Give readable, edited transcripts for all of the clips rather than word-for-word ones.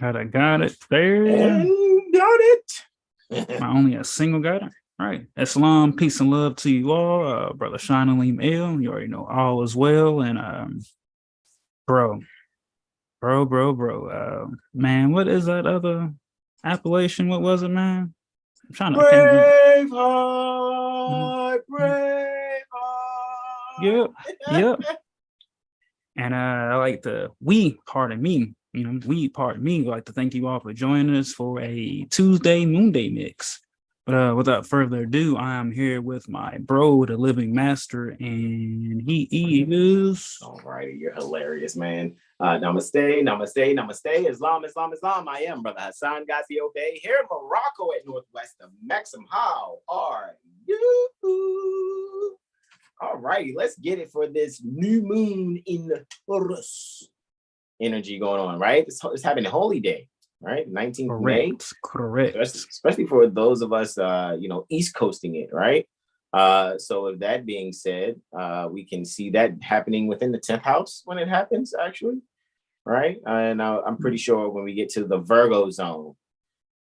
Got it there. And got it. Only a single got it. All right. Islam, peace and love to you all. Brother Sean Aleem L. You already know all is well. And bro. Man, what is that other appellation? What was it, man? I'm trying to Braveheart, Braveheart. Yep. And I like to pardon me, like to thank you all for joining us for a Tuesday Moonday mix. But without further ado, I am here with my bro, the living master, and he is. All righty, you're hilarious, man. Namaste. Islam. I am Brother Hassan Ghazi Obey here in Morocco at Northwest of Maxim. How are you? All righty, let's get it for this new moon in the Taurus energy going on, right? It's having a holy day, right? 19th May. Correct. Especially for those of us, East coasting it, right? So with that being said, we can see that happening within the 10th house when it happens, actually, right? And I'm pretty sure when we get to the Virgo zone,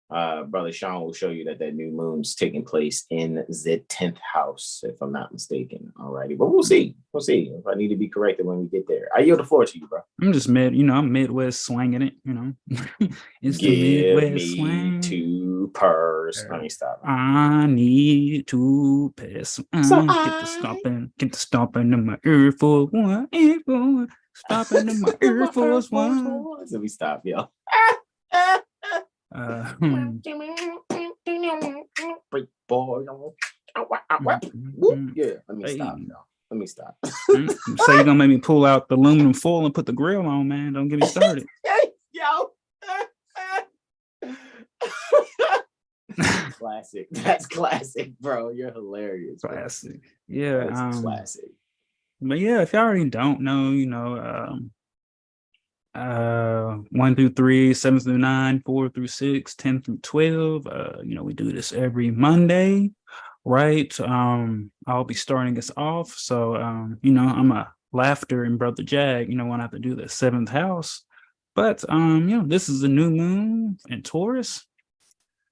Brother Sean will show you that new moon's taking place in the 10th house, if I'm not mistaken. All righty, but we'll see if I need to be corrected when we get there. I yield the floor to you, bro. I'm just I'm Midwest swinging it, It's the Midwest swing. 2 purse. Let me stop. I need to pass. Get the stomping in my ear for one. Stomping in my ear for one. So we stop, yo. Break boy. Yeah, let me stop. So you're gonna make me pull out the aluminum foil and put the grill on, man. Don't get me started. Yo. Classic. That's classic, bro. You're hilarious. Bro. Classic. Yeah. That's classic. But yeah, if y'all already don't know, 1 through 3, 7 through 9, 4 through 6, 10 through 12. We do this every Monday, right? I'll be starting us off. So I'm a laughter and Brother Jag, when I have to do the 7th house. But this is a new moon in Taurus.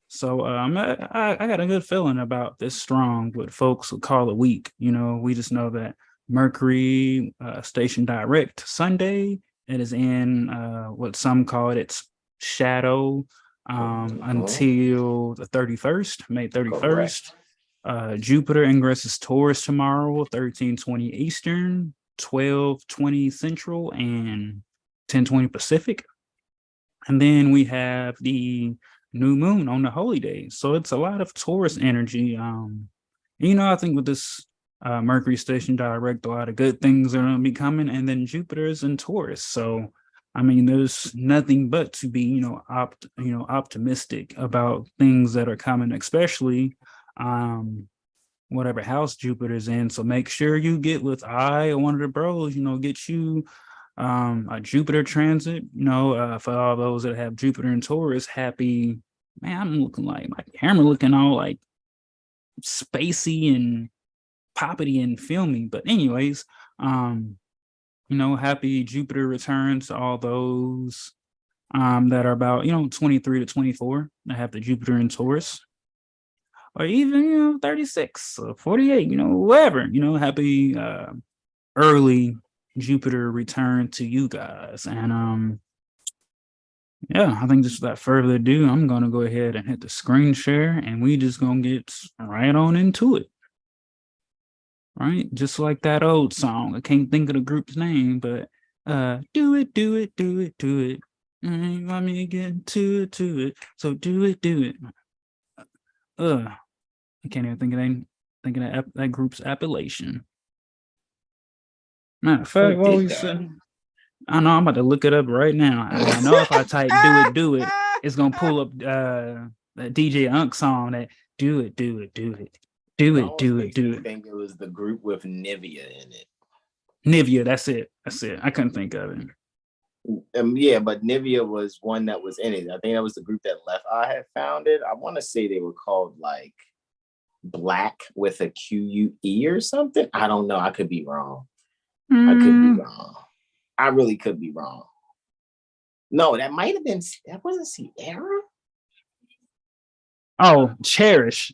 So I got a good feeling about this strong, what folks would call a week. We just know that Mercury station direct Sunday. It is in what some call its shadow until the 31st, May 31st. Jupiter ingresses Taurus tomorrow, 13:20 Eastern, 12:20 Central, and 10:20 Pacific. And then we have the new moon on the holy day. So it's a lot of Taurus energy. I think with this Mercury station direct, a lot of good things are going to be coming, and then Jupiter's in Taurus. So, there's nothing but to be, optimistic about things that are coming, especially whatever house Jupiter's in. So make sure you get with one of the bros, get you a Jupiter transit. For all those that have Jupiter in Taurus, happy. Man, I'm looking like my camera looking all like spacey and poppity and filmy. But anyways, happy Jupiter returns to all those that are about 23 to 24 that have the Jupiter in Taurus, or even 36 or 48, whatever. Happy early Jupiter return to you guys. And I think just without further ado, I'm gonna go ahead and hit the screen share, and we just gonna get right on into it. Right, just like that old song. I can't think of the group's name, but do it. You want me to get to it. So do it. I can't even think of that group's appellation. Matter of fact, what we said. I know I'm about to look it up right now. I know if I type do it, it's gonna pull up that DJ Unk song that do it. Do it. I think it was the group with Nivea in it. Nivea, that's it. I couldn't think of it. Yeah, but Nivea was one that was in it. I think that was the group that left. I had found it. I want to say they were called like Black with a QUE or something. I don't know. I could be wrong. I really could be wrong. No, that might have been, that wasn't Sierra. Oh, Cherish,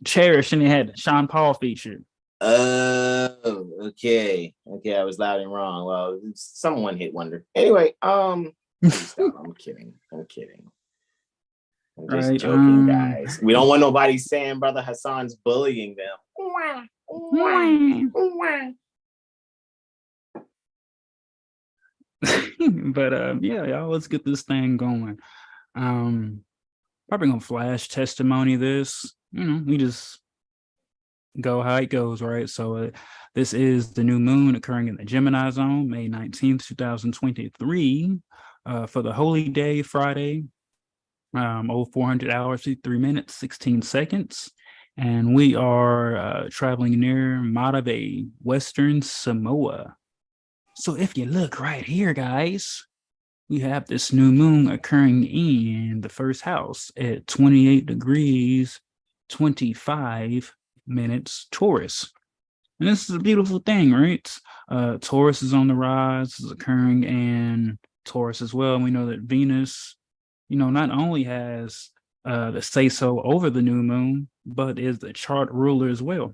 and it had Sean Paul featured. Oh, okay. Okay, I was loud and wrong. Well, someone hit Wonder. Anyway, I'm kidding. I'm just Right. joking, guys. We don't want nobody saying Brother Hassan's bullying them. But yeah, y'all, let's get this thing going. Probably gonna flash testimony this. We just go how it goes, right? So this is the new moon occurring in the Gemini zone, May 19th, 2023, for the holy day, Friday, 400 hours, 3 minutes, 16 seconds. And we are traveling near Matave, Western Samoa. So if you look right here, guys, we have this new moon occurring in the first house at 28 degrees, 25 minutes Taurus. And this is a beautiful thing, right? Taurus is on the rise, is occurring in Taurus as well. And we know that Venus, not only has the say-so over the new moon, but is the chart ruler as well.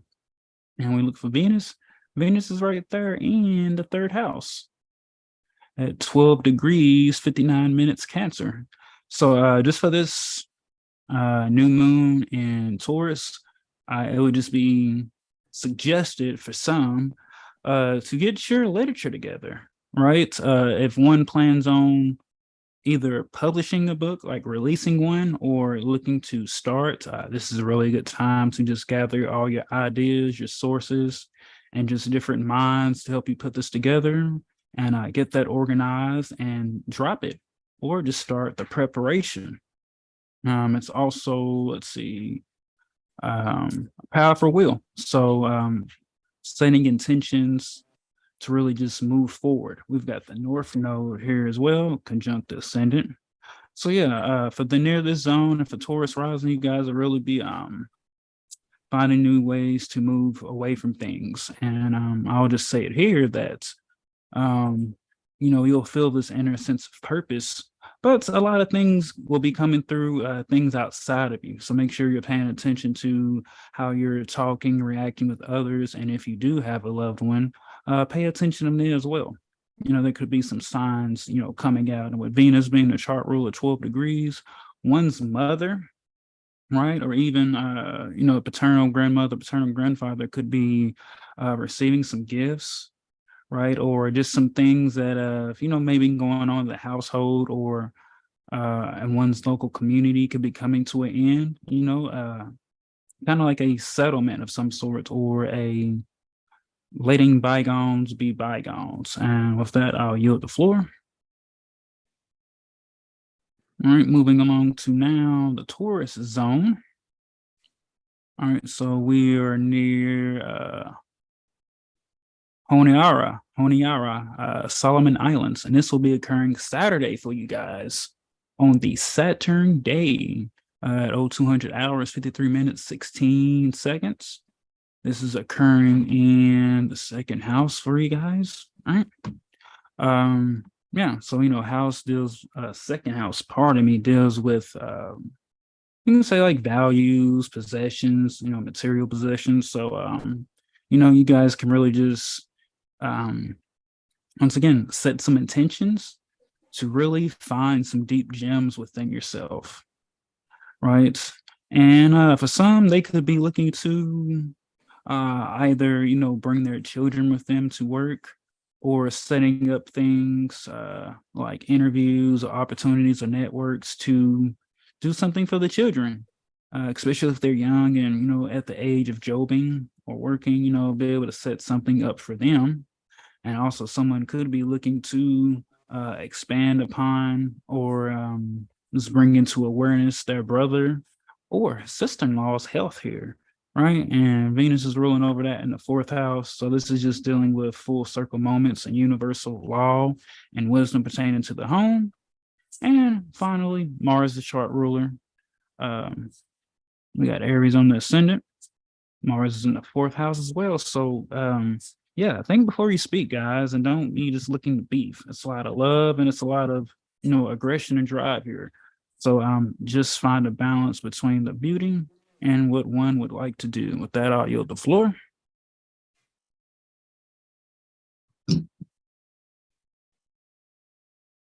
And we look for Venus. Venus is right there in the third house at 12 degrees, 59 minutes Cancer. So just for this new moon in Taurus, it would just be suggested for some to get your literature together, right? If one plans on either publishing a book, like releasing one, or looking to start, this is a really good time to just gather all your ideas, your sources, and just different minds to help you put this together and get that organized and drop it, or just start the preparation. It's also, let's see, a powerful wheel. So setting intentions to really just move forward. We've got the North Node here as well, conjunct the ascendant. So yeah, for the near this zone and for Taurus rising, you guys will really be finding new ways to move away from things. And I'll just say it here that you'll feel this inner sense of purpose, but a lot of things will be coming through things outside of you. So make sure you're paying attention to how you're talking, reacting with others. And if you do have a loved one, pay attention to them as well. There could be some signs, coming out. And with Venus being the chart rule at 12 degrees, one's mother, right? Or even, paternal grandmother, paternal grandfather could be receiving some gifts, right? Or just some things that, maybe going on in the household or in one's local community could be coming to an end, kind of like a settlement of some sort, or a letting bygones be bygones. And with that, I'll yield the floor. All right, moving along to now the Taurus zone. All right, so we are near Honiara, Solomon Islands, and this will be occurring Saturday for you guys on the Saturn day at 0200 hours, 53 minutes, 16 seconds. This is occurring in the second house for you guys. All right. Yeah, so house deals, second house part of me deals with you can say like values, possessions, material possessions. So you guys can really just once again set some intentions to really find some deep gems within yourself, right? And for some, they could be looking to either bring their children with them to work, or setting up things like interviews or opportunities or networks to do something for the children, especially if they're young and at the age of jobbing or working, be able to set something up for them. And also someone could be looking to expand upon or just bring into awareness their brother or sister-in-law's health here, right? And Venus is ruling over that in the fourth house. So this is just dealing with full circle moments and universal law and wisdom pertaining to the home. And finally, Mars, the chart ruler. We got Aries on the ascendant. Mars is in the fourth house as well. So yeah, think before you speak, guys, and don't be just looking to beef. It's a lot of love and it's a lot of, aggression and drive here. So just find a balance between the beauty and what one would like to do. With that, I'll yield the floor.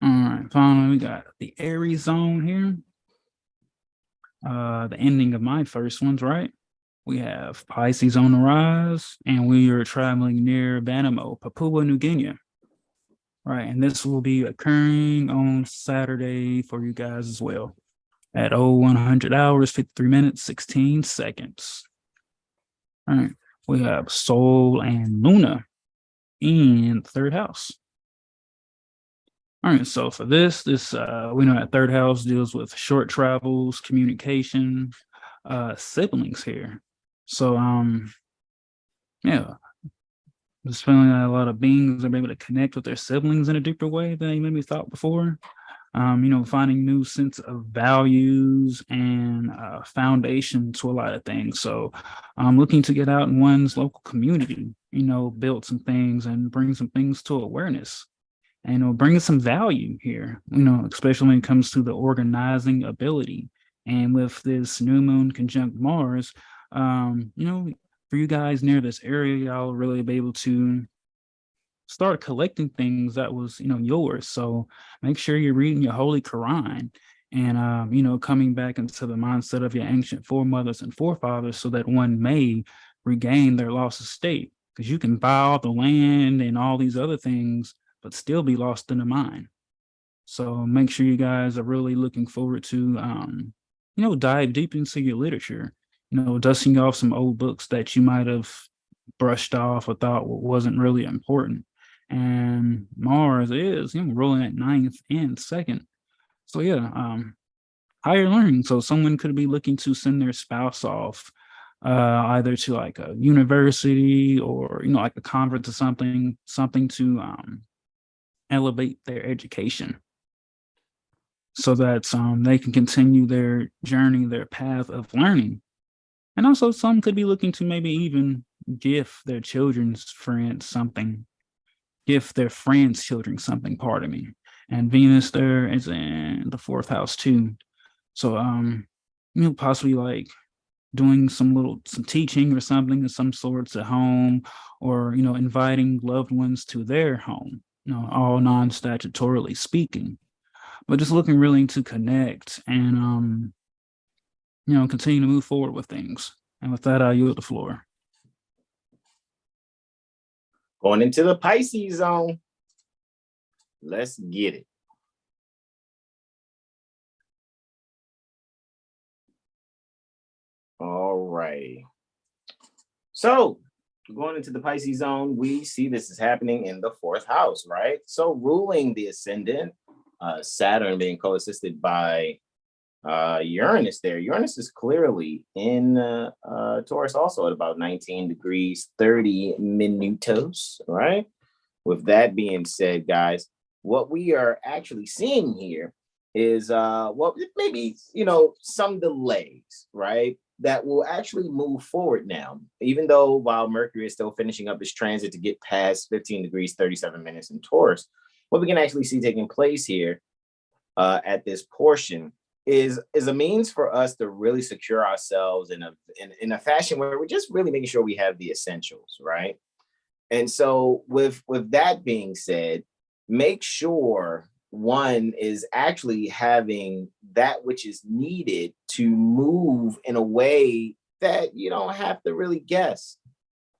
All right, finally, we got the Aries zone here. The ending of my first ones, right? We have Pisces on the rise, and we are traveling near Banamo, Papua New Guinea. Right, and this will be occurring on Saturday for you guys as well at 0100 hours, 53 minutes, 16 seconds. All right, we have Sol and Luna in third house. All right, so for this, we know that third house deals with short travels, communication, siblings here. So, yeah, just feeling that a lot of beings are able to connect with their siblings in a deeper way than they maybe thought before. Finding new sense of values and foundation to a lot of things. So looking to get out in one's local community, build some things and bring some things to awareness. And bring some value here, especially when it comes to the organizing ability. And with this new moon conjunct Mars, for you guys near this area, y'all really be able to start collecting things that was, yours. So make sure you're reading your Holy Quran and, coming back into the mindset of your ancient foremothers and forefathers so that one may regain their lost estate. Because you can buy all the land and all these other things, but still be lost in the mind. So make sure you guys are really looking forward to, dive deep into your literature, dusting off some old books that you might have brushed off or thought wasn't really important. And Mars is, rolling at 9th and 2nd. So yeah, higher learning. So someone could be looking to send their spouse off either to like a university or, like a convert to something to elevate their education so that they can continue their journey, their path of learning. And also some could be looking to maybe even gift their children's friends something, gift their friends' children something, pardon me. And Venus there is in the 4th house too. So, possibly like doing some teaching or something of some sorts at home or, inviting loved ones to their home, all non-statutorily speaking, but just looking really to connect and, continue to move forward with things. And with that, I yield the floor. Going into the Pisces zone. Let's get it. All right. So going into the Pisces zone, we see this is happening in the 4th house, right? So ruling the ascendant, Saturn being co-assisted by Uranus there. Uranus is clearly in Taurus also at about 19 degrees, 30 minutos, right? With that being said, guys, what we are actually seeing here is maybe, some delays, right? That will actually move forward now, even though while Mercury is still finishing up its transit to get past 15 degrees, 37 minutes in Taurus, what we can actually see taking place here at this portion is a means for us to really secure ourselves in a fashion where we're just really making sure we have the essentials, right? And so with that being said, make sure one is actually having that which is needed to move in a way that you don't have to really guess.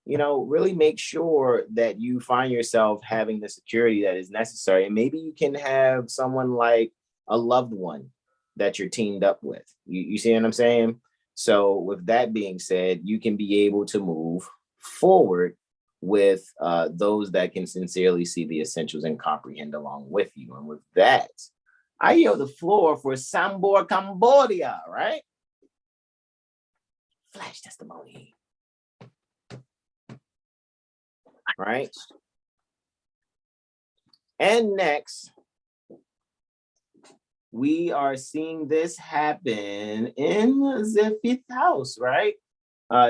Really make sure that you find yourself having the security that is necessary. And maybe you can have someone like a loved one that you're teamed up with. You see what I'm saying? So with that being said, you can be able to move forward with those that can sincerely see the essentials and comprehend along with you. And with that, I yield the floor for Sambor Cambodia, right? Flash testimony. Right? And next, we are seeing this happen in the 5th house, right?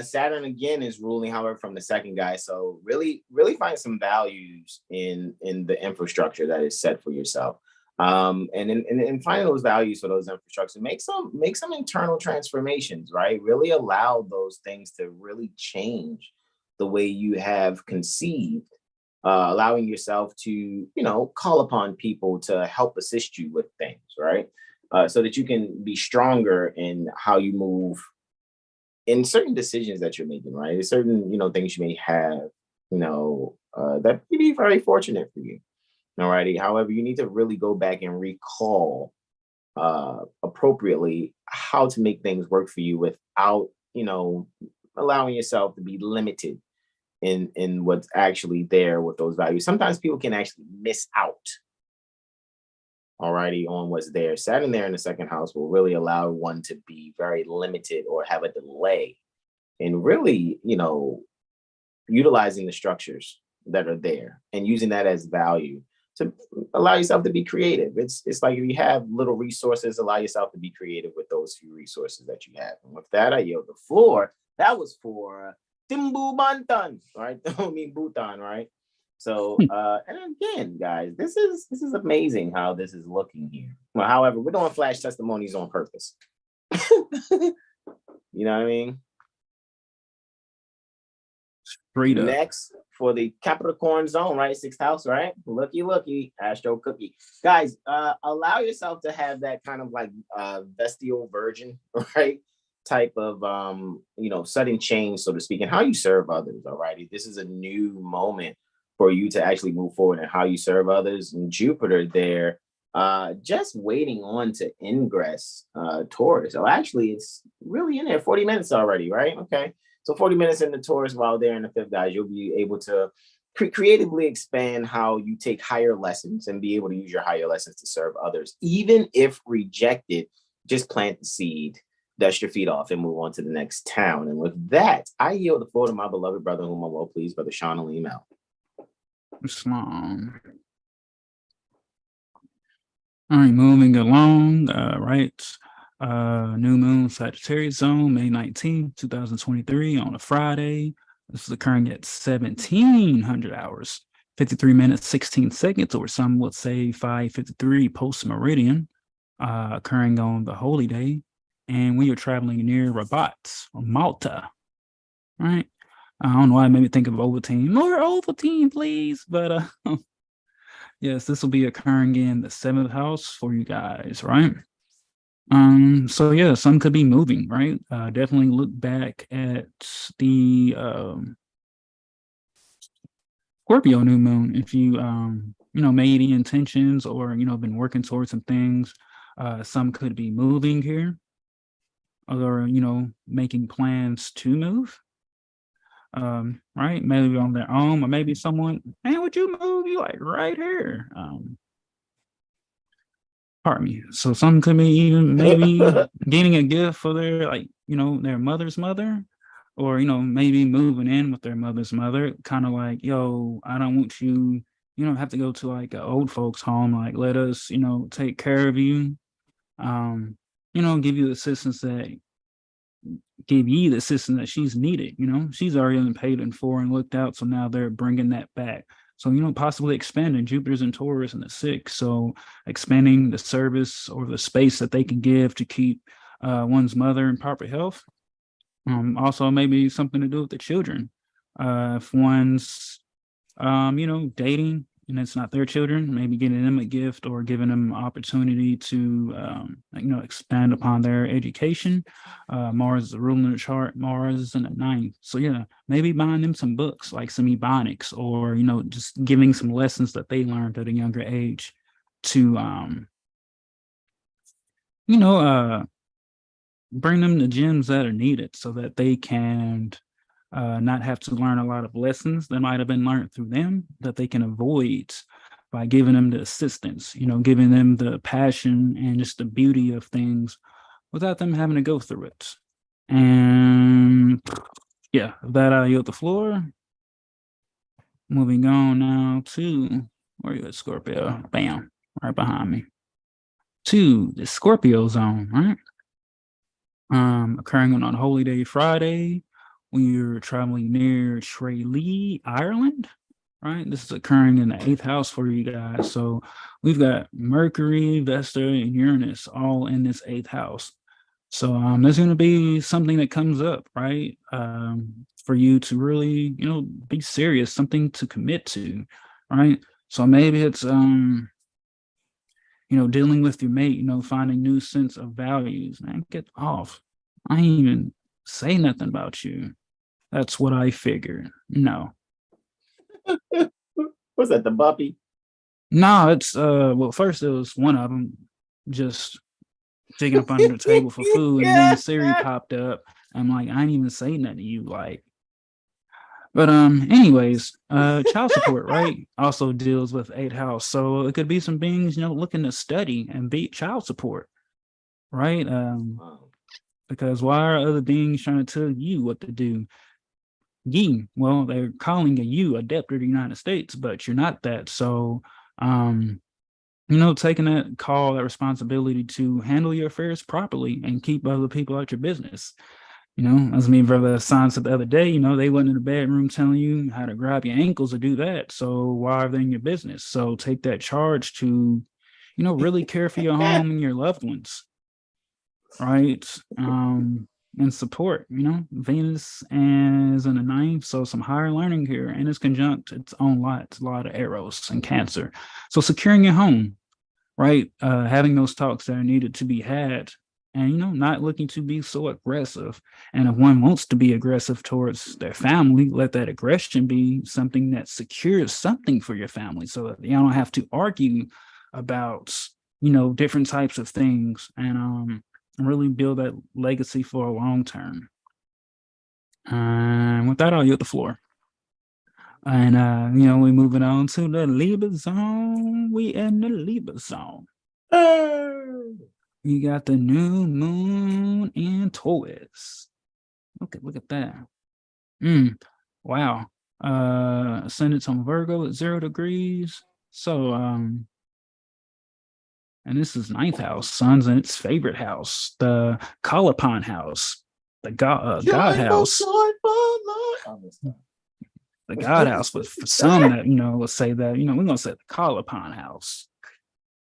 Saturn again is ruling, however, from the 2nd guy. So really find some values in the infrastructure that is set for yourself. And find those values for those infrastructures. Make some internal transformations, right? Really allow those things to really change the way you have conceived, allowing yourself to, call upon people to help assist you with things, right? So that you can be stronger in how you move in certain decisions that you're making, right? There's certain, things you may have, that may be very fortunate for you. Alrighty. However, you need to really go back and recall appropriately how to make things work for you without, allowing yourself to be limited in what's actually there with those values. Sometimes people can actually miss out, alrighty, on what's there. Saturn there in the second house will really allow one to be very limited or have a delay in really, utilizing the structures that are there and using that as value to allow yourself to be creative. It's like if you have little resources, allow yourself to be creative with those few resources that you have. And with that, I yield the floor. That was for Timbu Bantan, right? I mean Bhutan, right? So and again, guys, this is amazing how this is looking here. Well, however, we're doing flash testimonies on purpose. You know what I mean? Next for the Capricorn zone, right? Sixth house, right? Looky, Astro Cookie. Guys, allow yourself to have that kind of like bestial virgin, right? Type of sudden change, so to speak, and how you serve others. All righty. This is a new moment for you to actually move forward in how you serve others. And Jupiter there, just waiting on to ingress Taurus. So actually it's really in there, 40 minutes already, right? Okay. So 40 minutes in the Taurus while there in the fifth, guys, you'll be able to creatively expand how you take higher lessons and be able to use your higher lessons to serve others. Even if rejected, just plant the seed, dust your feet off, and move on to the next town. And with that, I yield the floor to my beloved brother, whom I'm well pleased, Brother Sean Ali Mel. Islam. All right, moving along, right. New moon Sagittarius zone, May 19th, 2023 on a Friday. This is occurring at 1700 hours, 53 minutes, 16 seconds, or some would say 5:53 post meridian, occurring on the holy day. And we are traveling near Rabat, Malta, right? I don't know why it made me think of Ovaltine. More Ovaltine, please. But yes, this will be occurring in the seventh house for you guys, right? So yeah, some could be moving, right? Definitely look back at the Scorpio new moon if you made any intentions or been working towards some things. Some could be moving here, or making plans to move. Right? Maybe on their own, or maybe someone, man, would you move? You like right here. Pardon me. So some could be even maybe getting a gift for their their mother's mother, or maybe moving in with their mother's mother, kind of like, yo, I don't want you, have to go to like an old folks home, like let us, take care of you, give you the assistance that she's needed. She's already been paid in for and looked out, so now they're bringing that back. So, possibly expanding Jupiter's and Taurus in the sixth. So expanding the service or the space that they can give to keep one's mother in proper health. Also, maybe something to do with the children. If one's, dating and it's not their children, maybe getting them a gift or giving them an opportunity to, expand upon their education. Mars is the ruler of the chart. Mars is in the ninth. So yeah, maybe buying them some books, like some ebonics, or, just giving some lessons that they learned at a younger age to, bring them the gems that are needed so that they can not have to learn a lot of lessons that might have been learned through them that they can avoid by giving them the assistance, giving them the passion and just the beauty of things without them having to go through it. And yeah, with that, I yield the floor. Moving on now to, where you at, Scorpio? Bam, right behind me. To the Scorpio zone, right? Occurring on Holy Day Friday. We're traveling near Tralee, Ireland. right? This is occurring in the 8th house for you guys. So we've got Mercury, Vesta, and Uranus all in this 8th house. So there's going to be something that comes up, right? For you to really, be serious, something to commit to, right? So maybe it's dealing with your mate, finding new sense of values. Man, get off. I ain't even say nothing about you. That's what I figured. No. What's that, the puppy? No, it's well, first it was one of them just digging up under the table for food, and then Siri popped up. I'm like, I ain't even say nothing to you, like. But anyways, child support, right, also deals with 8th house. So it could be some beings, looking to study and beat child support, right? Because why are other beings trying to tell you what to do? Well, they're calling you a debtor to the United States, but you're not that. So taking that call, that responsibility to handle your affairs properly and keep other people out your business. As me and brother Hassan said the other day, they wasn't in the bedroom telling you how to grab your ankles or do that. So why are they in your business? So take that charge to, really care for your home and your loved ones. Right. And support, Venus is in the 9th. So some higher learning here, and it's conjunct its own lot. It's a lot of Eros and Cancer. So securing your home, right? Having those talks that are needed to be had, and not looking to be so aggressive. And if one wants to be aggressive towards their family, let that aggression be something that secures something for your family, so that you don't have to argue about different types of things, and really build that legacy for a long term. And with that, I'll yield the floor. And we're moving on to the Libra zone. We in the Libra zone. You got the new moon in Taurus. Look at that. Wow. Ascendant's on Virgo at 0 degrees. So and this is 9th house. Sun's in its favorite house, the Callipon house, the God house. The God house, but for some that let's say that we're gonna say the Callipon house.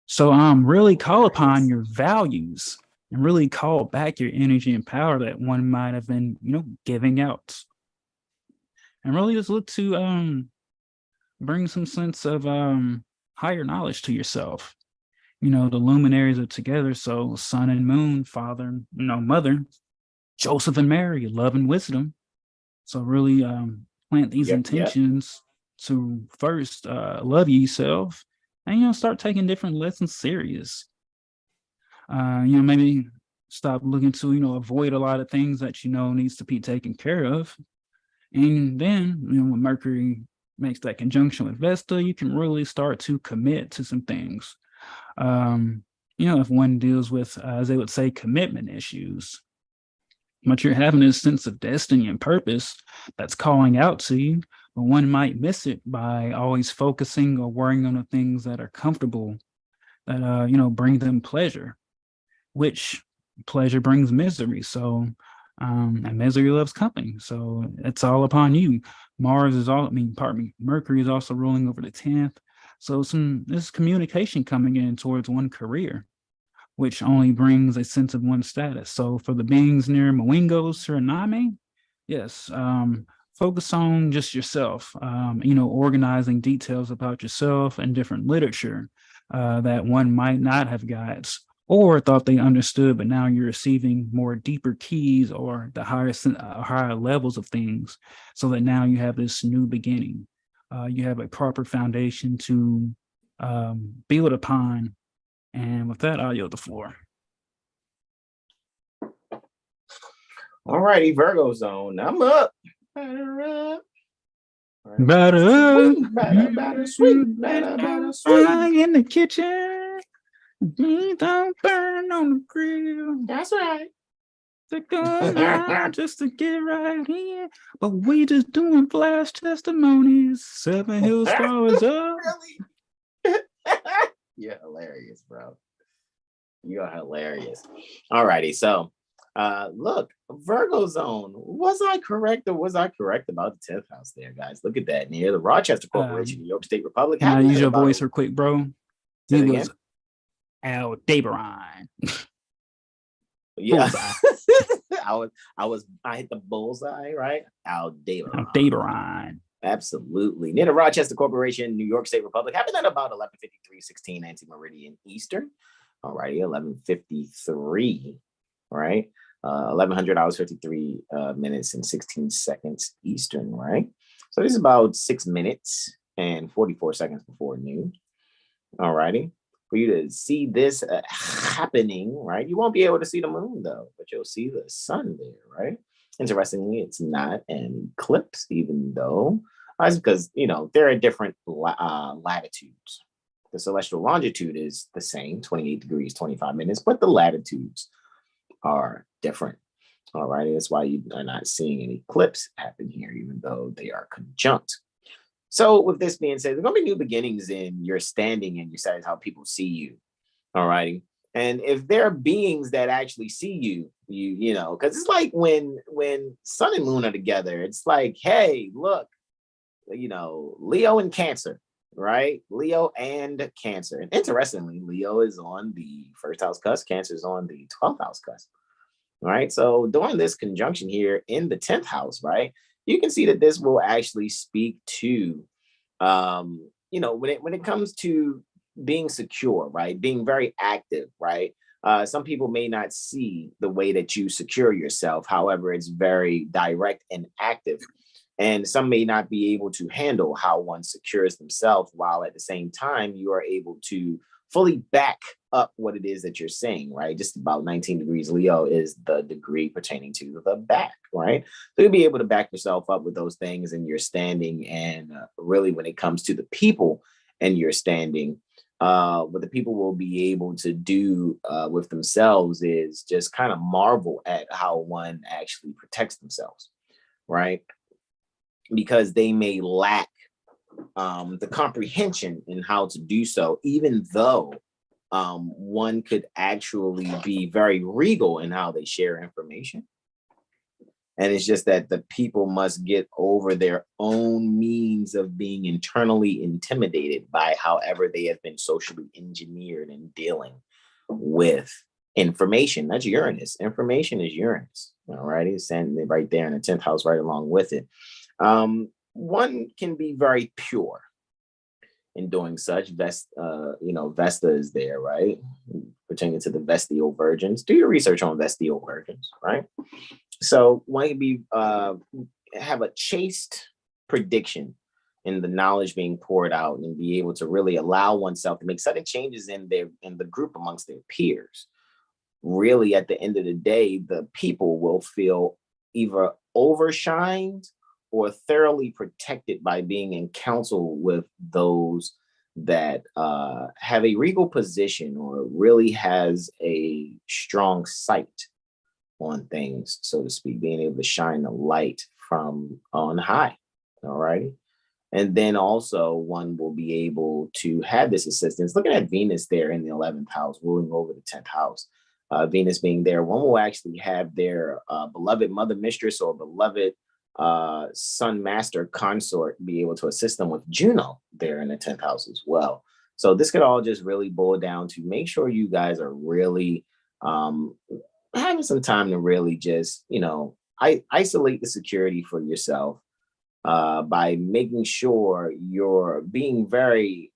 So really call upon your values and really call back your energy and power that one might have been, giving out. And really just look to bring some sense of higher knowledge to yourself. The luminaries are together. So sun and moon, father, mother, Joseph and Mary, love and wisdom. So really plant these intentions to first love yourself. And start taking different lessons serious. Maybe stop looking to avoid a lot of things that needs to be taken care of. And then when Mercury makes that conjunction with Vesta, you can really start to commit to some things. If one deals with, as they would say, commitment issues, but you're having this sense of destiny and purpose that's calling out to you. But one might miss it by always focusing or worrying on the things that are comfortable, that bring them pleasure, which pleasure brings misery. So and misery loves company. So it's all upon you. Mercury is also ruling over the 10th. So this communication coming in towards one career, which only brings a sense of one status. So for the beings near Mwingo, Suriname, yes, focus on just yourself, organizing details about yourself and different literature that one might not have got or thought they understood, but now you're receiving more deeper keys or the higher levels of things, so that now you have this new beginning. You have a proper foundation to build upon. And with that, I'll yield the floor. All righty, Virgo zone. I'm up. Better sweet. In the kitchen. Don't burn on the grill. That's right. Just to get right here. But we just doing flash testimonies. 7 Hills Flowers up. Really? You're hilarious, bro. You are hilarious. All righty. So Look, Virgo zone. Was I correct or was I correct about the 10th house there, guys? Look at that. Near the Rochester Corporation, New York State Republic. Can I Happened use at your about voice real quick, bro? say He it was again. Aldebaran. Yeah. Bullseye. I hit the bullseye, right? Aldebaran. Aldebaran. Absolutely. Near the Rochester Corporation, New York State Republic. Happened at about 11:53, 16 anti-meridian Eastern. Alrighty, 11:53, right? 1100 hours, 53 minutes and 16 seconds Eastern, right? So this is about 6 minutes and 44 seconds before noon. Alrighty. For you to see this happening, right? You won't be able to see the moon though, but you'll see the sun there, right? Interestingly, it's not an eclipse, even though that's because there are different latitudes. The celestial longitude is the same, 28 degrees, 25 minutes, but the latitudes are different. All right, that's why you are not seeing an eclipse happen here, even though they are conjunct. So with this being said, there's going to be new beginnings in your standing and your status, how people see you. All righty. And if there are beings that actually see you know, because it's like when sun and moon are together, it's like, hey, look, Leo and Cancer, right? Leo and Cancer. And interestingly, Leo is on the first house cusp, Cancer is on the 12th house cusp. Right. So during this conjunction here in the 10th house, right, you can see that this will actually speak to, when it comes to being secure, right, being very active, right. Some people may not see the way that you secure yourself. However, it's very direct and active. And some may not be able to handle how one secures themselves, while at the same time, you are able to fully back up what it is that you're saying, right? Just about 19 degrees Leo is the degree pertaining to the back, right? So you'll be able to back yourself up with those things in your standing. And really, when it comes to the people and your standing, what the people will be able to do with themselves is just kind of marvel at how one actually protects themselves, right? Because they may lack the comprehension in how to do so, even though one could actually be very regal in how they share information. And it's just that the people must get over their own means of being internally intimidated by however they have been socially engineered in dealing with information. That's Uranus. Information is Uranus. All right. It's standing right there in the 10th house, right along with it. One can be very pure in doing such. Vesta is there, right? Pertaining to the Vestial virgins. Do your research on Vestial virgins, right? So one can be have a chaste prediction in the knowledge being poured out, and be able to really allow oneself to make sudden changes in the group amongst their peers. Really, at the end of the day, the people will feel either overshined or thoroughly protected by being in counsel with those that have a regal position or really has a strong sight on things, so to speak, being able to shine the light from on high. All righty. And then also one will be able to have this assistance. Looking at Venus there in the 11th house, ruling over the 10th house. Venus being there, one will actually have their beloved mother mistress or beloved son master consort be able to assist them with Juno there in the 10th house as well. So this could all just really boil down to make sure you guys are really having some time to really just, isolate the security for yourself by making sure you're being very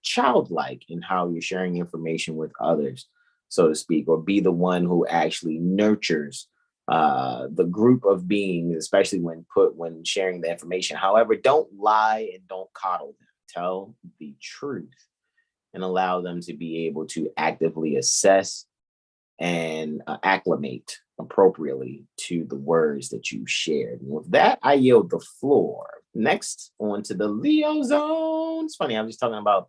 childlike in how you're sharing information with others, so to speak, or be the one who actually nurtures the group of beings, especially when sharing the information. However, don't lie and don't coddle them. Tell the truth and allow them to be able to actively assess and acclimate appropriately to the words that you shared. And with that, I yield the floor. Next, on to the Leo zone. It's funny, I'm just talking about,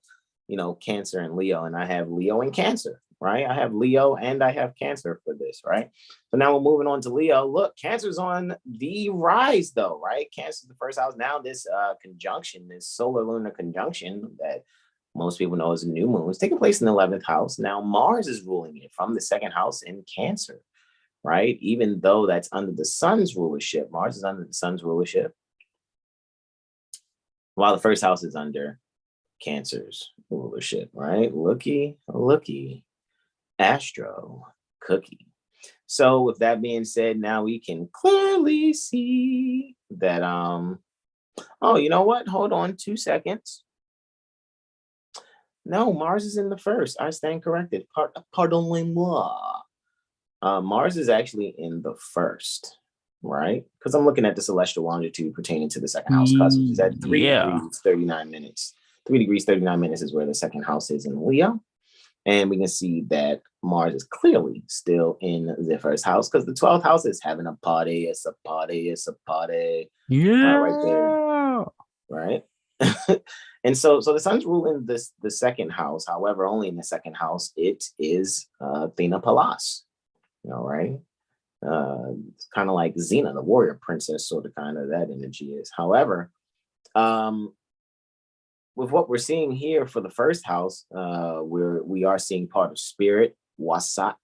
Cancer and Leo, and I have Leo and Cancer, right? I have Leo and I have Cancer for this, right? So now we're moving on to Leo. Look, Cancer's on the rise, though, right? Cancer's the first house. Now this conjunction, this solar lunar conjunction that most people know as a new moon, is taking place in the 11th house. Now Mars is ruling it from the second house in Cancer, right? Even though that's under the sun's rulership, Mars is under the sun's rulership, while the first house is under Cancer's rulership, right? Looky, Astro cookie. So with that being said, now we can clearly see that, oh, you know what? Hold on 2 seconds. No, Mars is in the first. I stand corrected. Pardon-moi. Mars is actually in the first, right? Because I'm looking at the celestial longitude pertaining to the second house cusp, which is at 3 degrees, 39 minutes. 3 degrees, 39 minutes is where the second house is in Leo. And we can see that Mars is clearly still in the first house because the 12th house is having a party. It's a party. It's a party. Yeah. Right there. Right. And so the sun's ruling the second house. However, only in the second house, it is Athena Pallas. You know, right? It's kind of like Xena, the warrior princess, sort of kind of that energy is. However, with what we're seeing here for the first house, we are seeing part of Spirit, Wasat,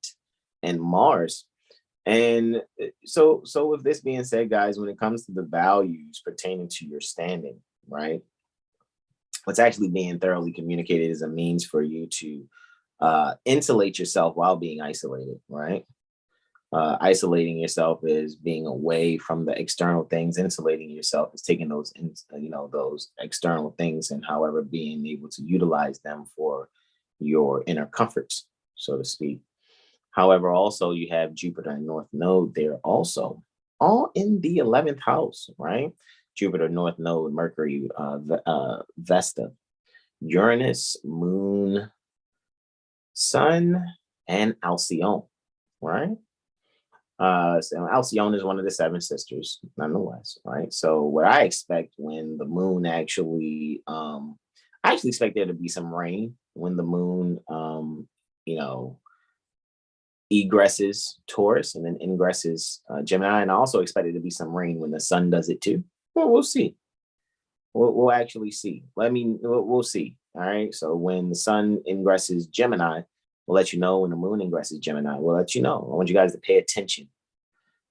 and Mars. And so with this being said, guys, when it comes to the values pertaining to your standing, right? What's actually being thoroughly communicated is a means for you to insulate yourself while being isolated, right? Isolating yourself is being away from the external things. Insulating yourself is taking those, those external things and however being able to utilize them for your inner comforts, so to speak. However, also you have Jupiter and North Node there also, all in the 11th house, right? Jupiter, North Node, Mercury, Vesta, Uranus, Moon, Sun, and Alcyone, right? So Alcyone is one of the 7 sisters, nonetheless, right? So what I expect when the moon actually, I actually expect there to be some rain when the moon, egresses Taurus and then ingresses Gemini, and I also expect it to be some rain when the sun does it too. Well, we'll see. We'll actually see. We'll see. All right. So when the sun ingresses Gemini, we'll let you know. When the moon ingresses Gemini, we'll let you know. I want you guys to pay attention.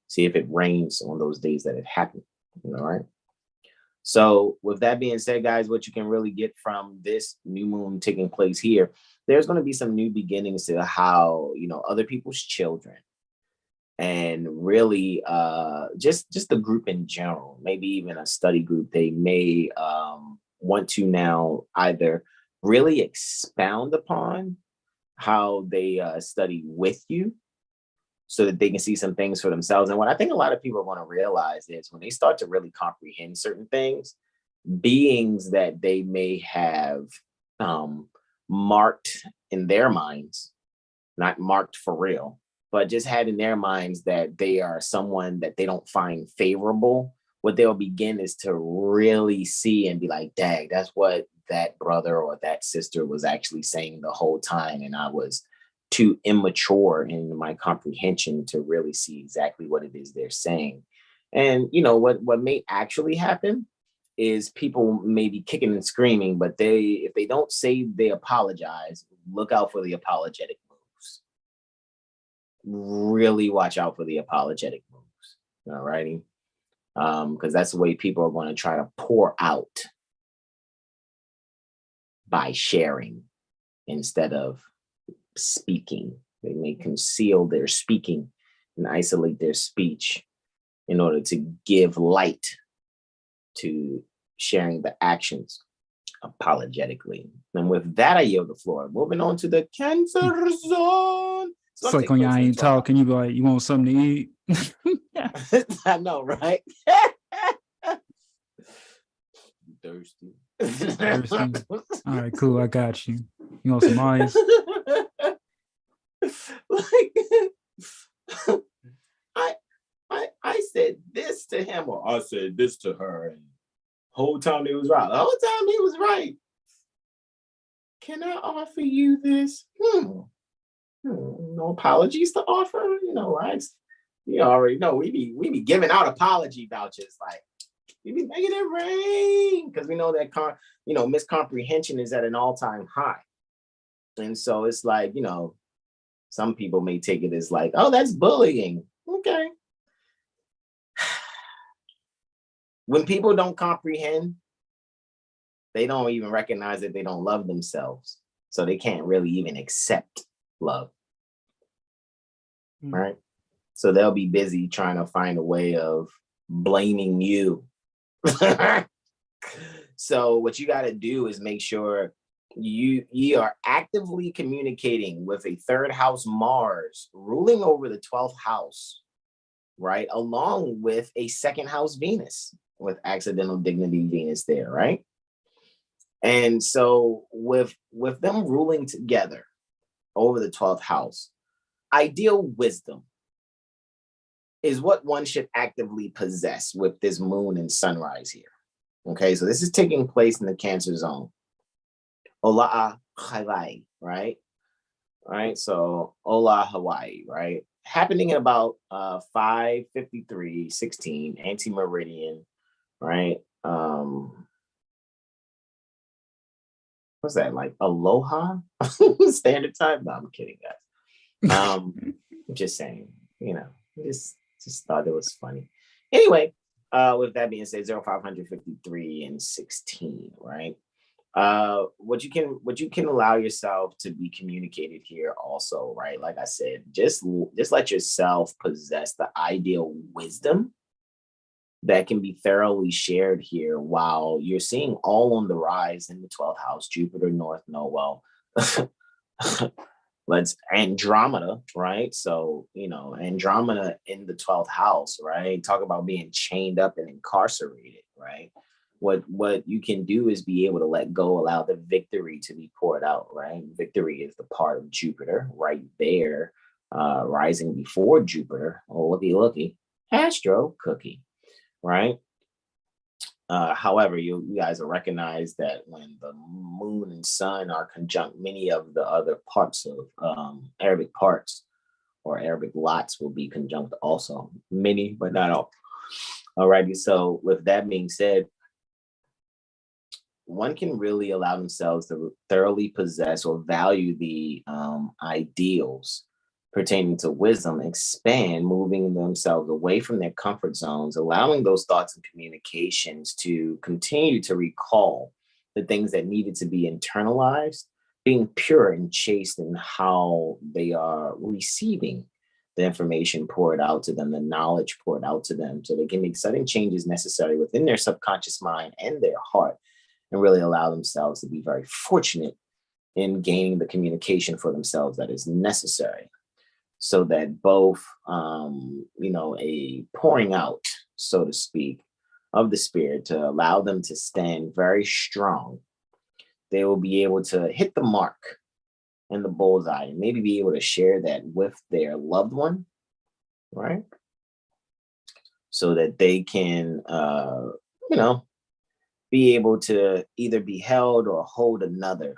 See if it rains on those days that it happened. All right. So with that being said, guys, what you can really get from this new moon taking place here, there's going to be some new beginnings to how, other people's children and really just the group in general, maybe even a study group, they may want to now either really expound upon how they study with you so that they can see some things for themselves. And what I think a lot of people want to realize is when they start to really comprehend certain things, beings that they may have marked in their minds, not marked for real, but just had in their minds that they are someone that they don't find favorable, what they'll begin is to really see and be like, dang, that's what that brother or that sister was actually saying the whole time. And I was too immature in my comprehension to really see exactly what it is they're saying. And what may actually happen is people may be kicking and screaming, but if they don't say they apologize, look out for the apologetic moves. Really watch out for the apologetic moves. All righty. Because that's the way people are going to try to pour out by sharing instead of speaking. They may conceal their speaking and isolate their speech in order to give light to sharing the actions apologetically. And with that, I yield the floor. Moving on to the Cancer zone. It's like when y'all ain't talking, you be like, you want something to eat? I know, right? Thirsty. All right, cool. I got you. You want some ice? I said this to him, or I said this to her, and the whole time he was right. The whole time he was right. Can I offer you this? No apologies to offer. You already know we be giving out apology vouchers, like we be making it rain because we know that miscomprehension is at an all-time high, and so it's like some people may take it as like, oh, that's bullying. Okay. When people don't comprehend, they don't even recognize that they don't love themselves. So they can't really even accept love. Right? So they'll be busy trying to find a way of blaming you. So what you got to do is make sure you are actively communicating with a third house Mars ruling over the 12th house, right? Along with a second house Venus with accidental dignity Venus there, right? And so with them ruling together over the 12th house, ideal wisdom is what one should actively possess with this moon and sunrise here. Okay, so this is taking place in the Cancer zone. Ola'a Hawaii, right? Right, so Ola Hawaii, right? Happening at about 5:53:16 anti-meridian, right? What's that, like aloha standard time? No, I'm kidding, guys. I'm just saying, just thought it was funny. Anyway, with that being said, 0553 and 16, right? What you can allow yourself to be communicated here also, right? Like I said, just let yourself possess the ideal wisdom that can be thoroughly shared here while you're seeing all on the rise in the 12th house, Jupiter, North Node. Well, let's Andromeda, right? So, Andromeda in the 12th house, right? Talk about being chained up and incarcerated, right? What you can do is be able to let go, allow the victory to be poured out, right? Victory is the part of Jupiter right there, rising before Jupiter. Oh, looky, Astro cookie, right? However, you guys will recognize that when the moon and sun are conjunct, many of the other parts of Arabic parts or Arabic lots will be conjunct also. Many, but not all. Alrighty, so with that being said, one can really allow themselves to thoroughly possess or value the ideals pertaining to wisdom, expand, moving themselves away from their comfort zones, allowing those thoughts and communications to continue to recall the things that needed to be internalized, being pure and chaste in how they are receiving the information poured out to them, the knowledge poured out to them, so they can make sudden changes necessary within their subconscious mind and their heart, and really allow themselves to be very fortunate in gaining the communication for themselves that is necessary, so that both, a pouring out, so to speak, of the spirit to allow them to stand very strong. They will be able to hit the mark and the bullseye and maybe be able to share that with their loved one, right? So that they can, be able to either be held or hold another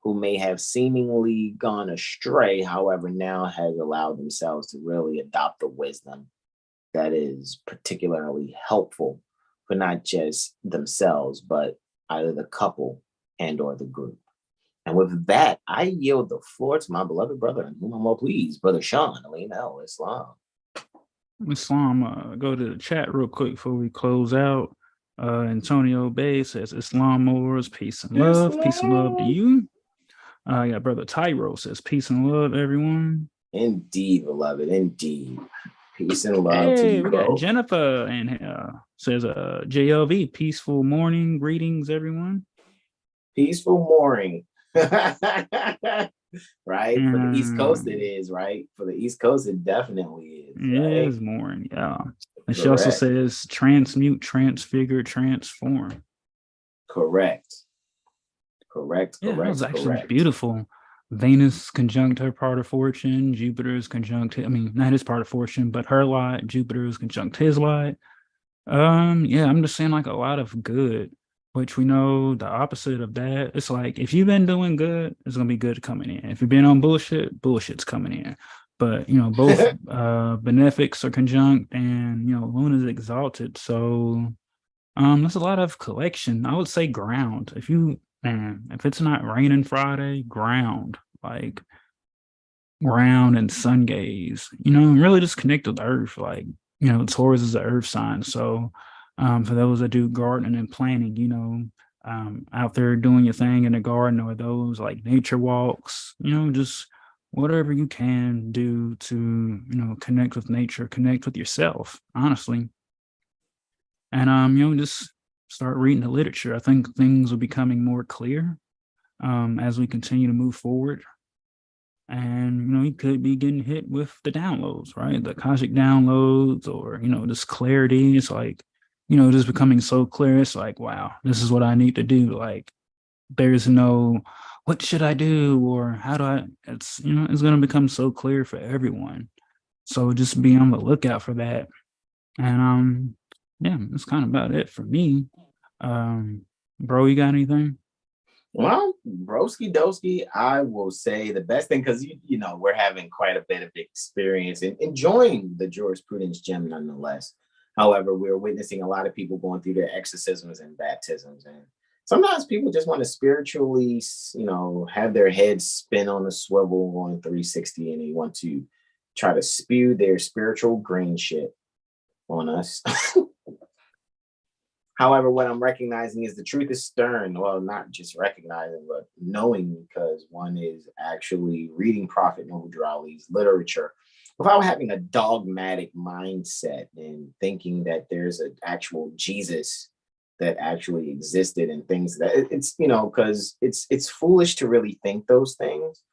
who may have seemingly gone astray, however, now has allowed themselves to really adopt the wisdom that is particularly helpful for not just themselves, but either the couple and or the group. And with that, I yield the floor to my beloved brother, and whom I'm well pleased, Brother Sean, Alina Islam. Islam, go to the chat real quick before we close out. Antonio Bay says, Islam Moors, peace and love. Peace and love to you. Yeah, Brother Tyro says, peace and love, everyone. Indeed, beloved, indeed. Peace and love to Hey, you we got both. Jennifer and says, JLV, peaceful morning, greetings, everyone. Peaceful morning. Right? For the East Coast, it is, right? For the East Coast, it definitely is. It right? is morning, yeah. And she also says, transmute, transfigure, transform. Correct. Yeah, that was actually beautiful. Venus conjunct her part of fortune, Jupiter's conjunct, not his part of fortune, but her lot, Jupiter's conjunct his lot. Yeah, I'm just saying like a lot of good, which we know the opposite of that. It's like if you've been doing good, it's gonna be good coming in. If you've been on bullshit, bullshit's coming in. But both benefics are conjunct and Luna's exalted. So that's a lot of collection. I would say ground. If it's not raining Friday, ground. Like ground and sun gaze, and really just connect with the earth. Like, Taurus is the earth sign. So for those that do gardening and planting, out there doing your thing in the garden, or those like nature walks, just whatever you can do to, connect with nature, connect with yourself, honestly. And just start reading the literature. I think things are becoming more clear as we continue to move forward. And you could be getting hit with the downloads, right? The Akashic downloads, or just clarity. It's like, just becoming so clear. It's like, wow, this is what I need to do. Like, there's no what should I do, or how do I, it's going to become so clear for everyone. So just be on the lookout for that. And yeah, that's kind of about it for me. Bro, you got anything? Well, broski doski, I will say the best thing, because we're having quite a bit of experience and enjoying the jurisprudence gem nonetheless. However, we're witnessing a lot of people going through their exorcisms and baptisms, and sometimes people just want to spiritually, have their heads spin on a swivel on 360, and they want to try to spew their spiritual green shit on us. However, what I'm recognizing is the truth is stern. Well, not just recognizing, but knowing, because one is actually reading Prophet Noble Ali's literature without having a dogmatic mindset and thinking that there's an actual Jesus that actually existed, and things that it's, because it's foolish to really think those things,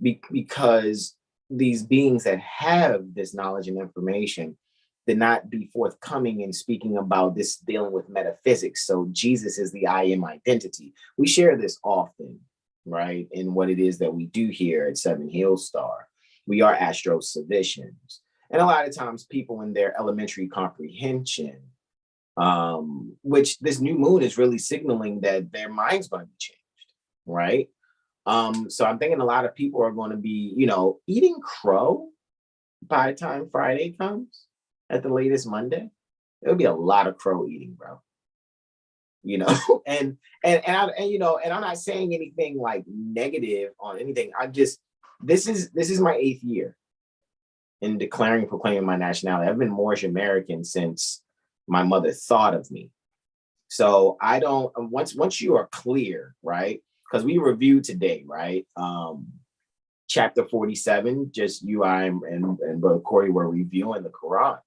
because these beings that have this knowledge and information did not be forthcoming in speaking about this, dealing with metaphysics. So Jesus is the I am identity. We share this often, right? In what it is that we do here at Seven Hill Star. We are AstroCivicians. And a lot of times people in their elementary comprehension, which this new moon is really signaling that their mind's going to be changed, right? So I'm thinking a lot of people are going to be, eating crow by the time Friday comes. At the latest Monday, there'll be a lot of crow eating, bro. And I'm not saying anything like negative on anything. This is my 8th year in declaring and proclaiming my nationality. I've been Moorish American since my mother thought of me. So I don't, once you are clear, right? Because we reviewed today, right? Chapter 47, just you, I, and Brother Corey were reviewing the Quran.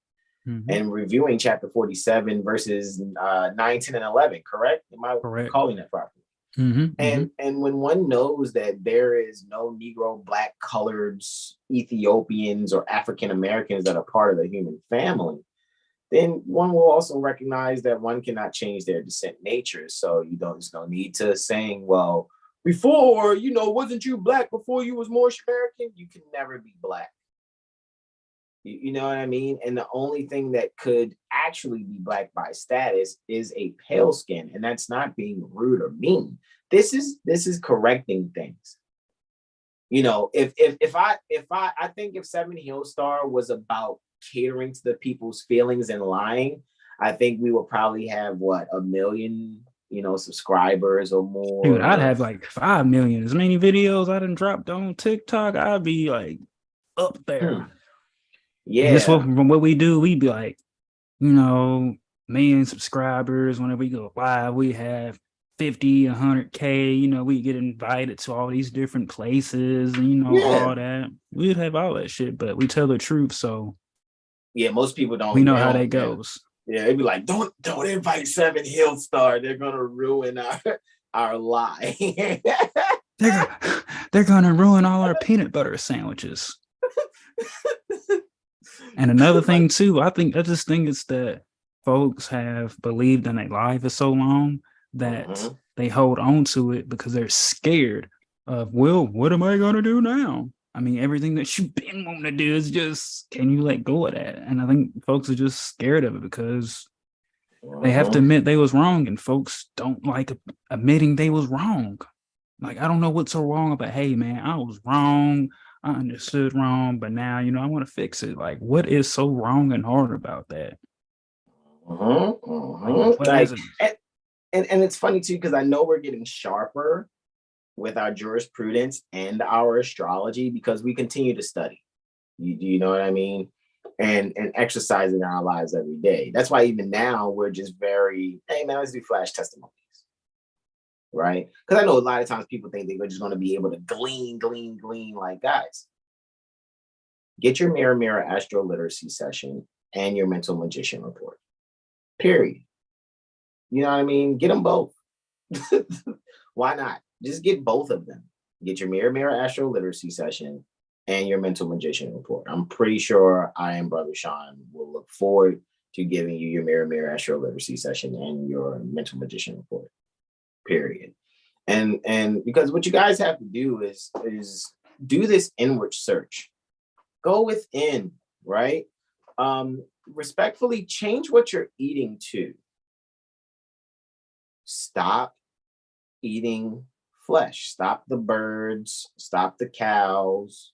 Mm-hmm. And reviewing chapter 47 verses 9, 10, and 11, correct? Am I recalling that properly? Mm-hmm. And when one knows that there is no Negro, Black, colored, Ethiopians, or African Americans that are part of the human family, then one will also recognize that one cannot change their descent nature. So there's no need to saying, well, before, wasn't you Black before you was Moorish American? You can never be Black. You know what I mean? And the only thing that could actually be Black by status is a pale skin. And that's not being rude or mean. This is correcting things. If I think if Seven Hill Star was about catering to the people's feelings and lying, I think we would probably have 1 million, subscribers or more. Dude, I'd have like 5 million. As many videos I done dropped on TikTok, I'd be like up there. Yeah. This from what we do, we'd be like, million subscribers. Whenever we go live, we have 50, 100K. We get invited to all these different places, and all that. We'd have all that shit, but we tell the truth. So yeah, most people don't. We know how that goes. Yeah, they'd be like, don't invite Seven Hill Star. They're gonna ruin our lie. They're gonna ruin all our peanut butter sandwiches. And another thing too, I just think it's that folks have believed in their life for so long that they hold on to it because they're scared of, well, what am I gonna do now? I mean, everything that you've been wanting to do is just, can you let go of that? And I think folks are just scared of it because they have to admit they was wrong, and folks don't like admitting they was wrong. Like, I don't know what's so wrong about, hey man, I was wrong. I understood wrong, but now, I want to fix it. Like, what is so wrong and hard about that? Like, and it's funny too, because I know we're getting sharper with our jurisprudence and our astrology, because we continue to study. You know what I mean? And exercising our lives every day. That's why even now we're just very, hey man, let's do flash testimonies. Right? Because I know a lot of times people think they're just going to be able to glean. Like, guys, get your mirror AstroLiteracy session and your mental magician report. Period. You know what I mean? Get them both. Why not? Just get both of them. Get your mirror AstroLiteracy session and your mental magician report. I'm pretty sure I and Brother Sean will look forward to giving you your mirror AstroLiteracy session and your mental magician report. Period. And because what you guys have to do is do this inward search. Go within, right? Respectfully change what you're eating to. Stop eating flesh. Stop the birds, stop the cows,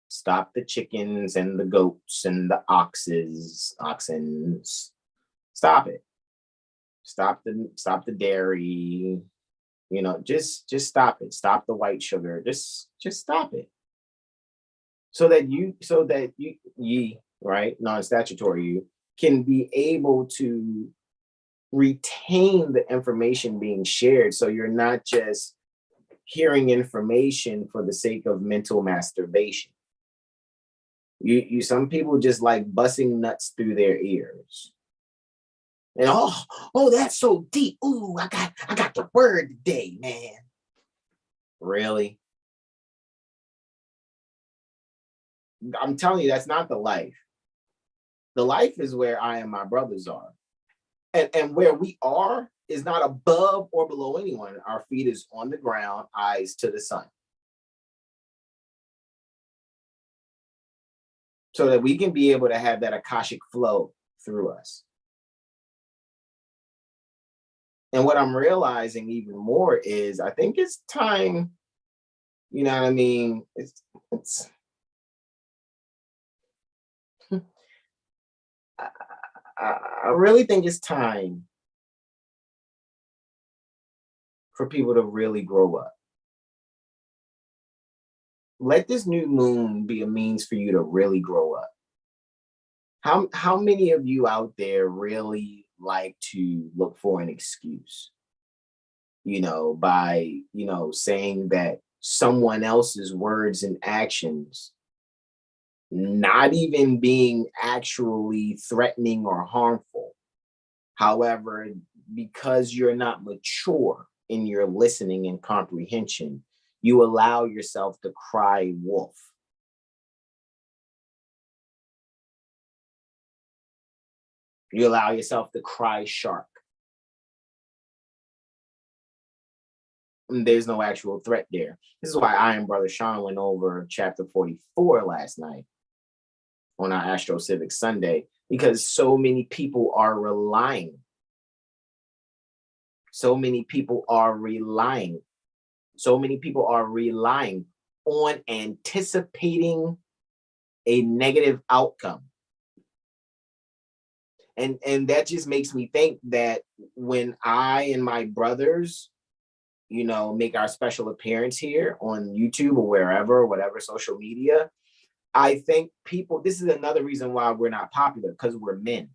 stop the chickens and the goats and the oxens. Stop it. Stop the dairy. You know, just stop it. Stop the white sugar. Just stop it. So that you, right, non-statutory you, can be able to retain the information being shared. So you're not just hearing information for the sake of mental masturbation. Some people just like busting nuts through their ears. And oh, that's so deep. Ooh, I got the word today, man. Really? I'm telling you, that's not the life. The life is where I and my brothers are. And where we are is not above or below anyone. Our feet is on the ground, eyes to the sun. So that we can be able to have that Akashic flow through us. And what I'm realizing even more is I think it's time, you know what I mean? It's I really think it's time for people to really grow up. Let this new moon be a means for you to really grow up. How many of you out there really like to look for an excuse? You know, by, you know, saying that someone else's words and actions, not even being actually threatening or harmful. However, because you're not mature in your listening and comprehension, you allow yourself to cry wolf. You allow yourself to cry shark. And there's no actual threat there. This is why I and Brother Sean went over chapter 44 last night on our AstroCivics Sunday, because so many people are relying. So many people are relying on anticipating a negative outcome. And that just makes me think that when I and my brothers, you know, make our special appearance here on YouTube or wherever, whatever social media, I think people, this is another reason why we're not popular, because we're men.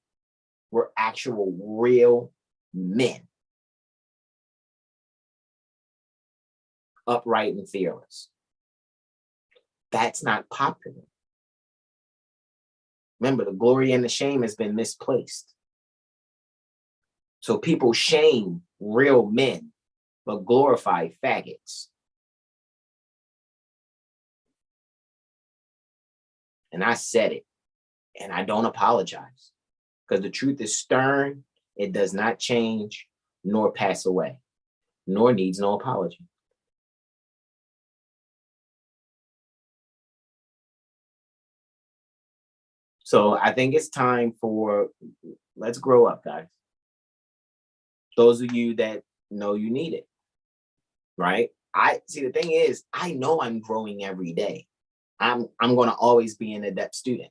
We're actual real men. Upright and fearless. That's not popular. Remember, the glory and the shame has been misplaced. So people shame real men, but glorify faggots. And I said it, and I don't apologize, because the truth is stern. It does not change nor pass away, nor needs no apology. So I think it's time for, let's grow up, guys. Those of you that know you need it, right? I see, the thing is, I know I'm growing every day. I'm going to always be an adept student.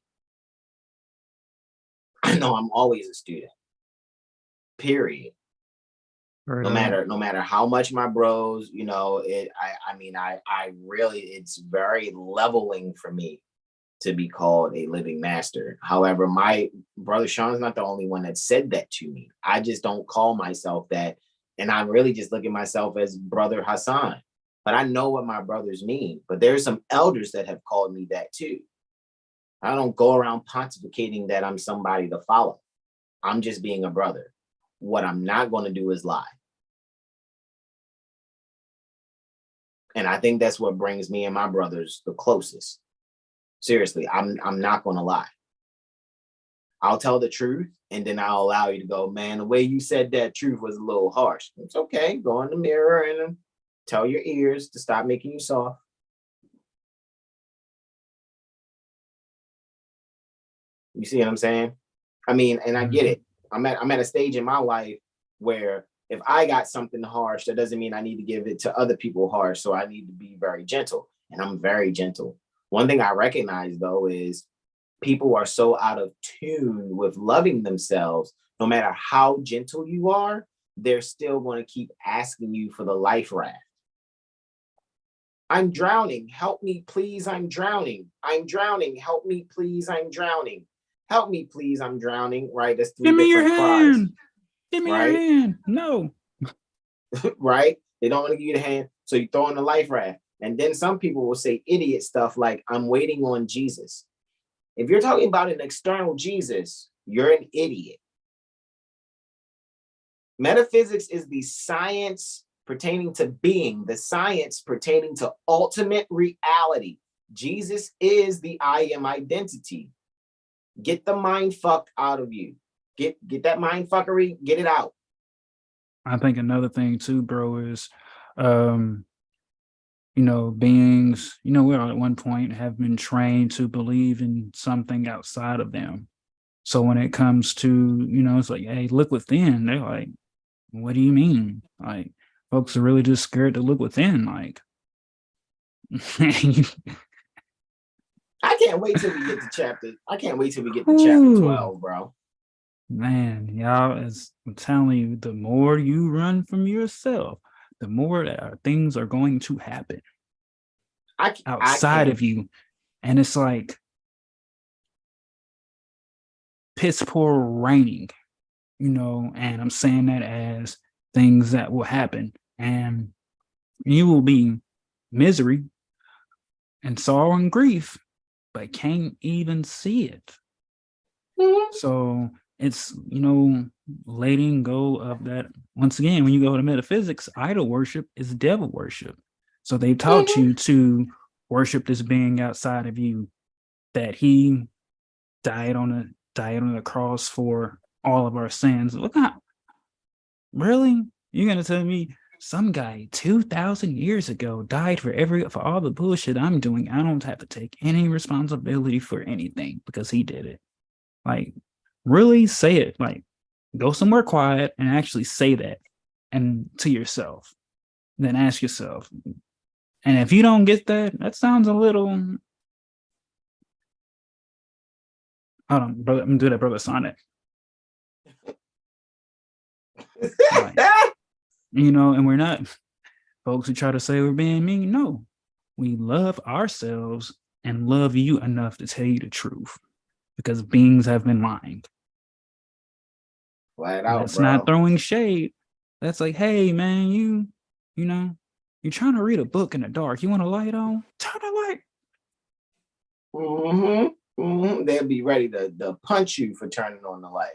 I know I'm always a student, period. No matter how much my bros, you know, I really, it's very leveling for me to be called a living master. However, my brother Sean's not the only one that said that to me. I just don't call myself that. And I really just look at myself as Brother Hassan. But I know what my brothers mean. But there's some elders that have called me that too. I don't go around pontificating that I'm somebody to follow. I'm just being a brother. What I'm not going to do is lie. And I think that's what brings me and my brothers the closest. Seriously, I'm not going to lie. I'll tell the truth, and then I'll allow you to go, man, the way you said that truth was a little harsh. It's okay. Go in the mirror and tell your ears to stop making you soft. You see what I'm saying? I mean, and I get it. I'm at a stage in my life where if I got something harsh, that doesn't mean I need to give it to other people harsh. So I need to be very gentle, and I'm very gentle. One thing I recognize, though, is people are so out of tune with loving themselves. No matter how gentle you are, they're still going to keep asking you for the life raft. I'm drowning. Help me, please. I'm drowning. I'm drowning. Help me, please. I'm drowning. Help me, please. I'm drowning. Right? That's three different cries. Give me your hand. No. Right? They don't want to give you the hand. So you throw in the life raft. And then some people will say idiot stuff like, I'm waiting on Jesus. If you're talking about an external Jesus, you're an idiot. Metaphysics is the science pertaining to being, the science pertaining to ultimate reality. Jesus is the I am identity. Get the mind fuck out of you. Get that mind fuckery, get it out. I think another thing too, bro, is you know, beings, you know, we at one point have been trained to believe in something outside of them. So when it comes to, you know, it's like, hey, look within, they're like, what do you mean? Like, folks are really just scared to look within. Like, I can't wait till we get to chapter. I can't wait till we get to chapter 12, bro. Man, y'all, as I'm telling you, the more you run from yourself, the more that things are going to happen outside of you. And it's like piss poor raining, you know, and I'm saying that as things that will happen. And you will be misery and sorrow and grief, but can't even see it. Mm-hmm. So it's, you know, letting go of that. Once again, when you go to metaphysics, idol worship is devil worship. So they taught you to worship this being outside of you, that he died on the cross for all of our sins. Look at, really? You're gonna tell me some guy 2,000 years ago died for all the bullshit I'm doing? I don't have to take any responsibility for anything because he did it. Like, really say it. Like, go somewhere quiet and actually say that, and to yourself. Then ask yourself. And if you don't get that, that sounds a little. Hold on, brother. I'm gonna do that, brother Sonic. Like, you know, and we're not folks who try to say we're being mean. No, we love ourselves and love you enough to tell you the truth, because beings have been lying. Flat out, that's bro. Not throwing shade. That's like, hey man, you know, you're trying to read a book in the dark. You want a light on? Turn the light. They'll be ready to punch you for turning on the light.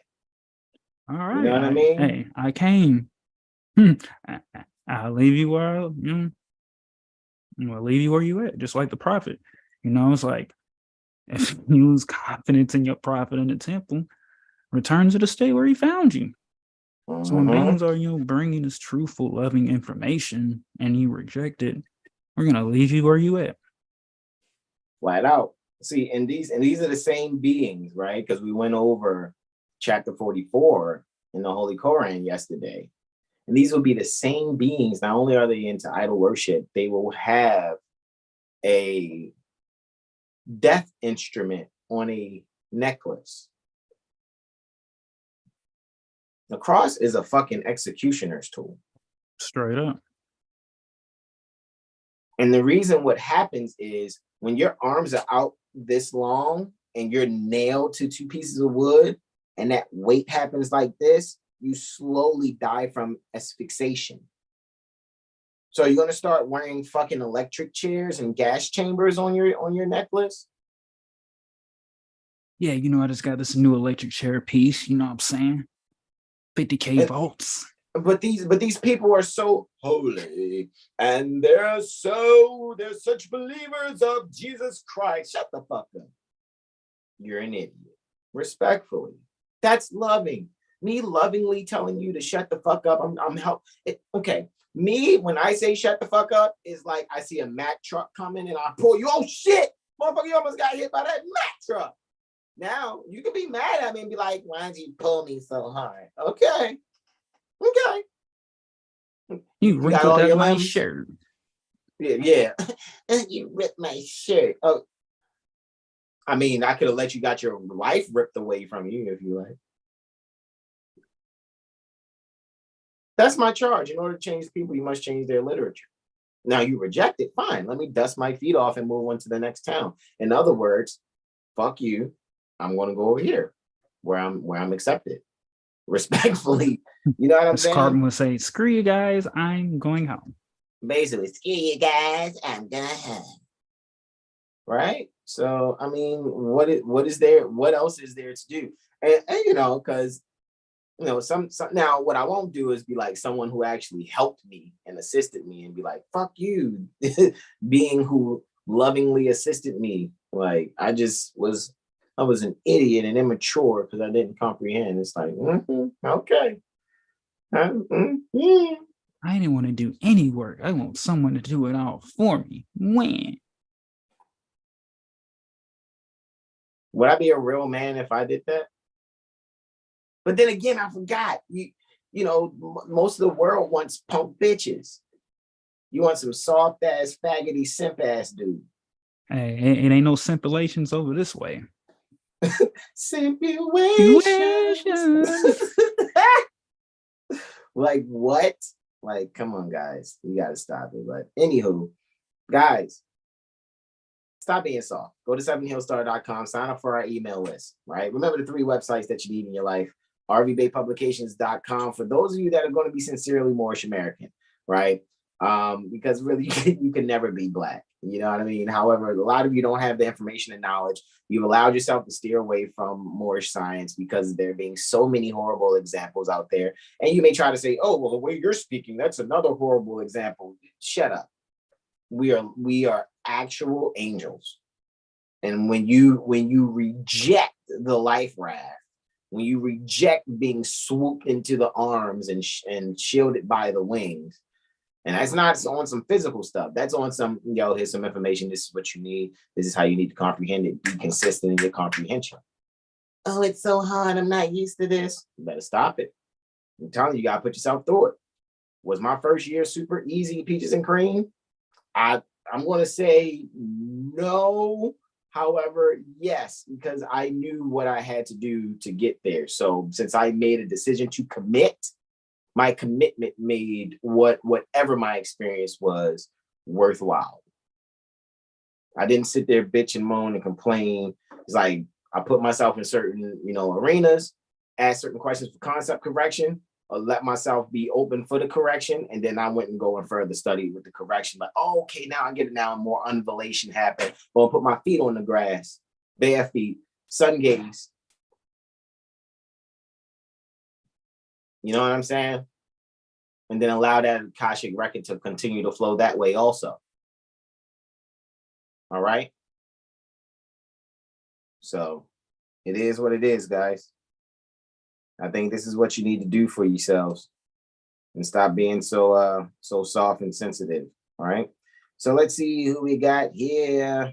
All right. You know what I mean? Hey, I came. I'll leave you where I'll leave you where you at, just like the prophet. You know, it's like, if you lose confidence in your prophet in the temple, return to the state where he found you. So when beings are, you know, bringing this truthful, loving information and you reject it, we're gonna leave you where you at. Flat out. See, and these are the same beings, right? Because we went over chapter 44 in the Holy Quran yesterday. And these will be the same beings. Not only are they into idol worship, they will have a death instrument on a necklace. The cross is a fucking executioner's tool. Straight up. And the reason what happens is when your arms are out this long and you're nailed to two pieces of wood and that weight happens like this, you slowly die from asphyxiation. So you're going to start wearing fucking electric chairs and gas chambers on your necklace? Yeah, you know, I just got this new electric chair piece, you know what I'm saying? 50K volts. But these people are so holy and they're such believers of Jesus Christ. Shut the fuck up. You're an idiot. Respectfully. That's loving. Me lovingly telling you to shut the fuck up. I'm okay. Me, when I say shut the fuck up, is like I see a Mack truck coming and I pull you. Oh shit, motherfucker, you almost got hit by that Mack truck. Now you can be mad at me and be like, why did you pull me so hard? Okay. You wrinkled out my shirt. Yeah. You ripped my shirt. Oh, I mean, I could have let you got your life ripped away from you if you like. That's my charge. In order to change people, you must change their literature. Now you reject it, fine. Let me dust my feet off and move on to the next town. In other words, fuck you. I'm going to go over here where I'm accepted. Respectfully, you know what I'm saying? Carbon would say, screw you guys, I'm going home. Basically, screw you guys, I'm going home. Right? So, I mean, what else is there to do? And you know, because, you know, some now what I won't do is be like someone who actually helped me and assisted me and be like, fuck you, being who lovingly assisted me. Like, I was an idiot and immature because I didn't comprehend. It's like, okay. I didn't want to do any work. I want someone to do it all for me. When? Would I be a real man if I did that? But then again, I forgot. You know, most of the world wants punk bitches. You want some soft ass, faggoty, simp ass dude. Hey, it ain't no simpilations over this way. Simulations. Like what? Like, come on, guys. You gotta stop it. But anywho, guys, stop being soft. Go to 7hillstar.com, sign up for our email list, right? Remember the 3 websites that you need in your life. rvbaypublications.com for those of you that are going to be sincerely Moorish American, right? Because really you can never be Black. You know what I mean? However, a lot of you don't have the information and knowledge. You've allowed yourself to steer away from Moorish science because there being so many horrible examples out there. And you may try to say, oh, well, the way you're speaking, that's another horrible example. Shut up. We are actual angels. And when you reject the life raft, when you reject being swooped into the arms and shielded by the wings, and that's not on some physical stuff. That's on some, here's some information. This is what you need. This is how you need to comprehend it. Be consistent in your comprehension. Oh, it's so hard. I'm not used to this. You better stop it. I'm telling you, you got to put yourself through it. Was my first year super easy, peaches and cream? I'm going to say no. However, yes, because I knew what I had to do to get there. So since I made a decision to commit, my commitment made whatever my experience was worthwhile. I didn't sit there bitch and moan and complain. It's like I put myself in certain, arenas, ask certain questions for concept correction, or let myself be open for the correction, and then I went and go and further study with the correction. Like, oh, okay, now I get it. Now more undulation happen. Well, put my feet on the grass, bare feet, sun gaze. You know what I'm saying? And then allow that Akashic record to continue to flow that way also. All right? So it is what it is, guys. I think this is what you need to do for yourselves and stop being so soft and sensitive. All right? So let's see who we got here.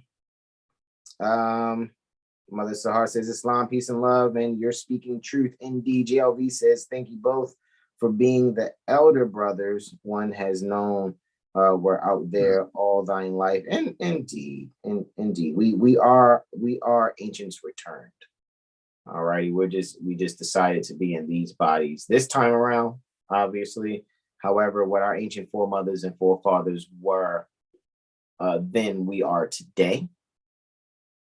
Mother Sahar says, Islam, peace and love, and you're speaking truth. Indeed. JLV says, thank you both for being the elder brothers one has known were out there all thine life. And indeed, we are ancients returned. All righty, we just decided to be in these bodies this time around, obviously. However, what our ancient foremothers and forefathers were then, we are today.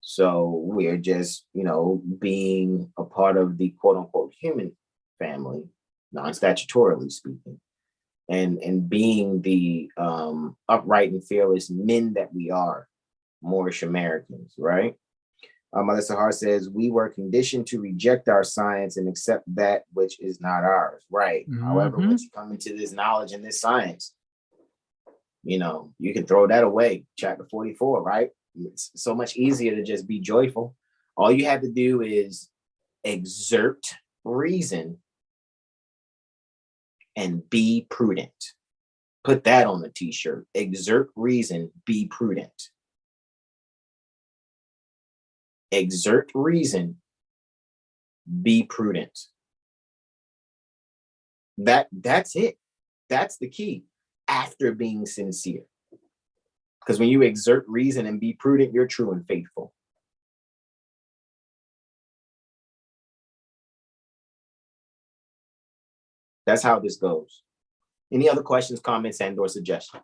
So we're just, being a part of the quote unquote human family, non-statutorily speaking, and being the upright and fearless men that we are, Moorish Americans, right? Mother Sahar says, we were conditioned to reject our science and accept that which is not ours, right? However, once you come into this knowledge and this science, you can throw that away. Chapter 44, right? It's so much easier to just be joyful. All you have to do is exert reason and be prudent. Put that on the t-shirt. Exert reason, be prudent. Exert reason, be prudent. That's it. That's the key. After being sincere. Because when you exert reason and be prudent, you're true and faithful. That's how this goes. Any other questions, comments, and or suggestions?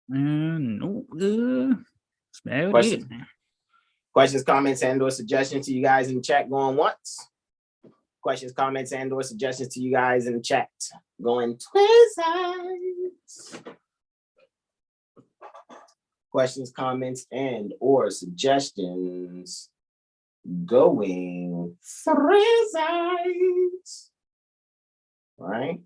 No. Questions, comments, and or suggestions to you guys in the chat going once. Questions, comments, and or suggestions to you guys in the chat going twice. Questions, comments, and or suggestions going three sides. Right?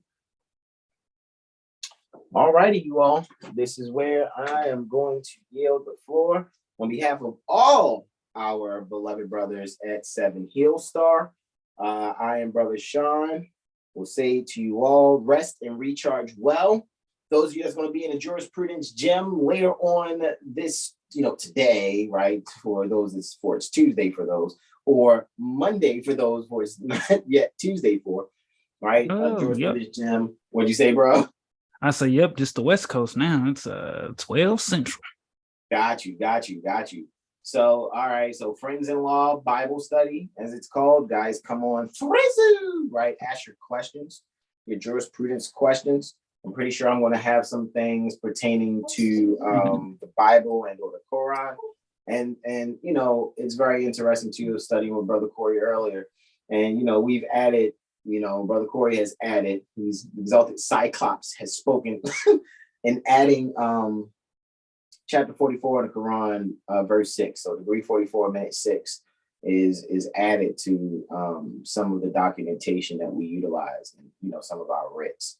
All righty, you all. This is where I am going to yield the floor on behalf of all our beloved brothers at 7 Hill Star. I am Brother Sean. Will say to you all, rest and recharge well. Those of you that's going to be in the jurisprudence gym later on this, today, right? For those, it's Tuesday for those, or Monday for those who it's not yet Tuesday for, right? Jurisprudence gym. What'd you say, bro? I say, yep, just the West Coast now. It's 12 Central. Got you. So, all right. So, Friends-in-Law Bible Study, as it's called, guys, come on, right? Ask your questions, your jurisprudence questions. I'm pretty sure I'm going to have some things pertaining to the Bible and or the Quran, and it's very interesting to studying with Brother Corey earlier, and we've added. Brother Corey has added. He's exalted Cyclops has spoken, and adding chapter 44 of the Quran, verse 6. So degree 44, minute 6 is added to some of the documentation that we utilize in some of our writs.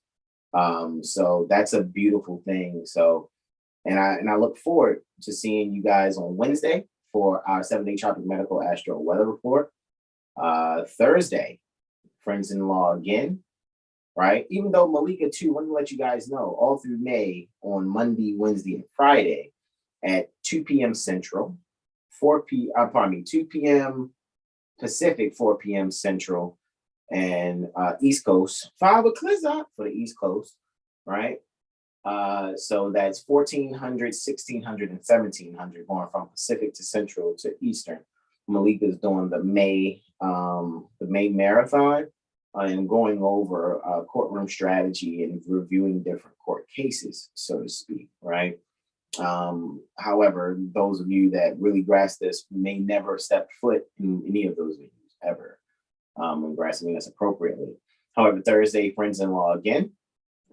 So that's a beautiful thing. So, and I look forward to seeing you guys on Wednesday for our 7-day Tropic Medical Astro Weather Report. Thursday, Friends-in-Law again, right? Even though Malika too, let me let you guys know, all through May on Monday, Wednesday, and Friday at 2 p.m. Central, 2 p.m. Pacific, 4 p.m. Central, and East Coast, 5 o'clock for the East Coast, right? So that's 1400, 1600, and 1700 going from Pacific to Central to Eastern. Malika's doing the May marathon and going over courtroom strategy and reviewing different court cases, so to speak, right? However, those of you that really grasp this may never step foot in any of those venues ever, when grasping this appropriately. However, Thursday, Friends-in-Law again,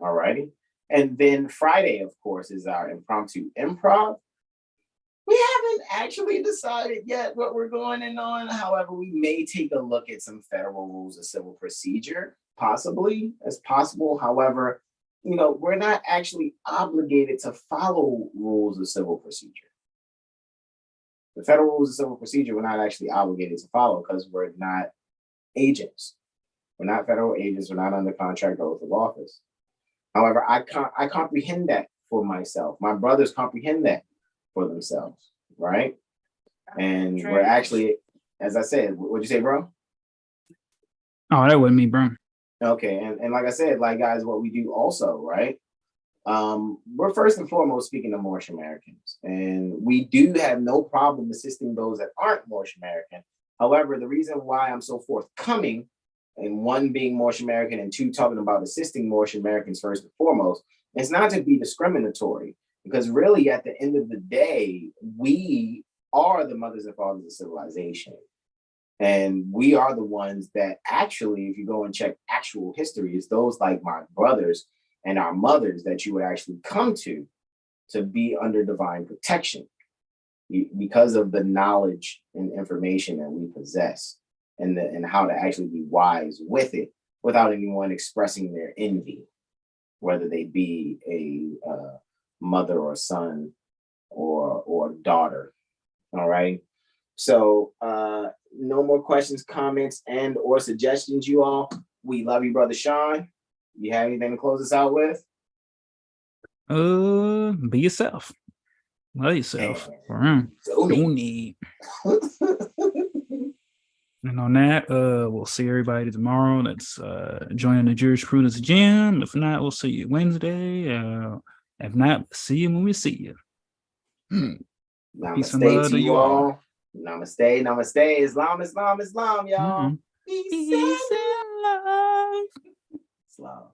all righty. And then Friday, of course, is our impromptu improv. We haven't actually decided yet what we're going in on. However, we may take a look at some federal rules of civil procedure, possibly, as possible. However, we're not actually obligated to follow rules of civil procedure. The federal rules of civil procedure, we're not actually obligated to follow because we're not agents. We're not federal agents. We're not under contract or oath of office. However, I comprehend that for myself. My brothers comprehend that for themselves, right? And we're actually, as I said, what'd you say, bro? Oh, that wasn't me, bro. Okay, and like I said, like guys, what we do also, right, We're first and foremost speaking to Moorish Americans, and we do have no problem assisting those that aren't Moorish American. However, the reason why I'm so forthcoming, and one being Moorish American and two talking about assisting Moorish Americans first and foremost, it's not to be discriminatory, because really at the end of the day, we are the mothers and fathers of civilization. And we are the ones that actually, if you go and check actual history, it's those like my brothers and our mothers that you would actually come to be under divine protection because of the knowledge and information that we possess, and how to actually be wise with it without anyone expressing their envy, whether they be a mother or son or daughter. All right. So no more questions, comments, and or suggestions, you all. We love you, Brother Sean. You have anything to close us out with? Be yourself. Love yourself. Don't need. And on that, we'll see everybody tomorrow. That's joining the Jurisprudence Gym. If not, we'll see you Wednesday. If not, see you when we see you. Peace and love to you all. Namaste, namaste. Islam, Islam, Islam, y'all. Peace and love. Islam.